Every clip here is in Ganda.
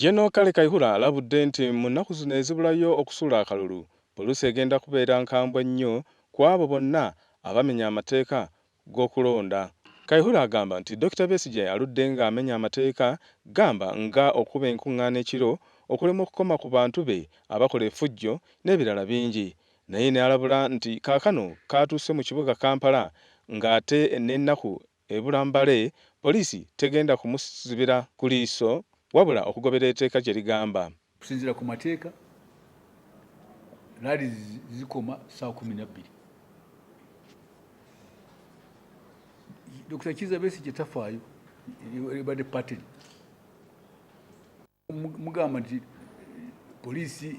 Jeno Kale Kaihura alabudde nti mu nnaku zino ezibulayo okusuula akalulu, poliisi egenda kubeera nkambwe nnyo ku abo bonna abamenya amateeka g'okulonda. Kaihura agamba nti Dr. Besigye aludde ng'amenya amateeka gamba nga okuba enkuŋŋaana ekiro, okulema okukoma ku bantu be abakola effujjo n'ebirala bingi. Naye n'alabula nti kaakano katuuse mu kibuga Kampala ng'ate n'ennaku ebula mbale, poliisi tegenda kumusibira ku liiso wabula okugoberera etteeka gye ligamba. Kusinziira ku mateeka laali zikoma saa 12. Dr. Kizza Besigye tafaayo ebadde pateni. Mugamba nti poliisi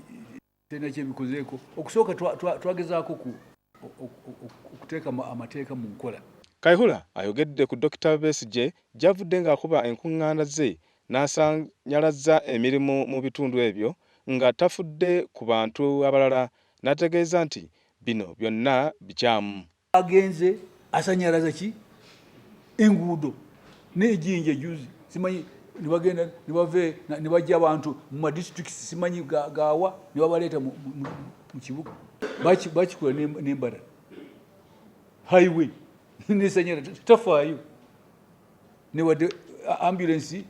terina kyebikozeeko. Okusooka twagezaako okuteeka amateeka mu nkola. Kaihura ayogedde ku Dr. Besigye gy'avudde ng'akuba enkuŋŋaana ze n'asanyalazza emirimu mu bitundu ebyo nga tafudde ku bantu abalala, n'ategeeza nti bino byonna bikyamu. Agenze asanyalaza ki enguudo n'ejjinja juzi simanyi nibagenda nibave nibajja abantu mu madistricts simanyi gawa nibabaleeta mu kibuga bakikola n'embala highway n'esanyalaza tafaayo newadde ambulance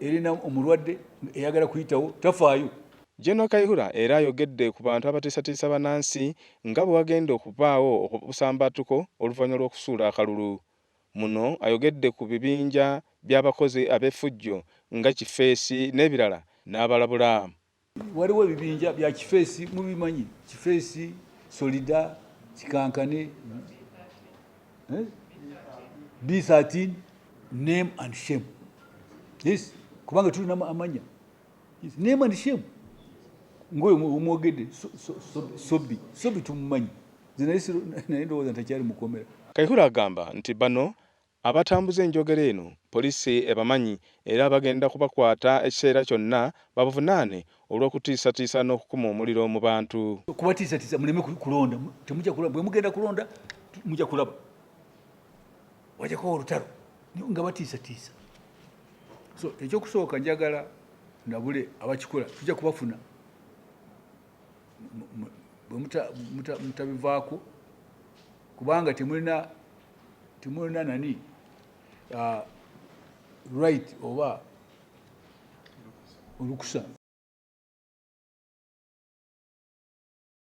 erina omulwadde eyagala kuyitawo tafaayo. Jeno Kaihura era ayogedde ku bantu abatiisatiisa bannansi nga bwe wagenda okubaawo obusambattuko oluvannyuma lw'okusuula akalulu. Muno ayogedde ku bibinja by'abakozi ab'effujjo nga Kifeesi n'ebirala n'abalabula. Waliwo ebibinja bya Kifeesi mubimanyi, Kifeesi, Solida, Kikankane, B13, name and shame. Yes, kubanga tulina amanya. Yes, name and shame. Ngoyo omwogedde Sobi tumumanyi. Zinayisiro naye ndowooza ntakyali mukomera. Kaihura agamba nti bano abatambuza enjogera eno poliisi ebamanyi era bagenda kubakwata ekiseera kyonna babuvunaane olw'okutiisatiisa n'okukuma omuliro mu bantu. Kubatiisatiisa muleme kulonda, temujja kulaba. Bwe mugenda kulonda mujja kulaba. Wajjako olutalo nga batiisatiisa. So ekyokusooka njagala ndabule abakikola tujja kubafuna bwe mutabivaako kubanga temulina nani right oba olukusa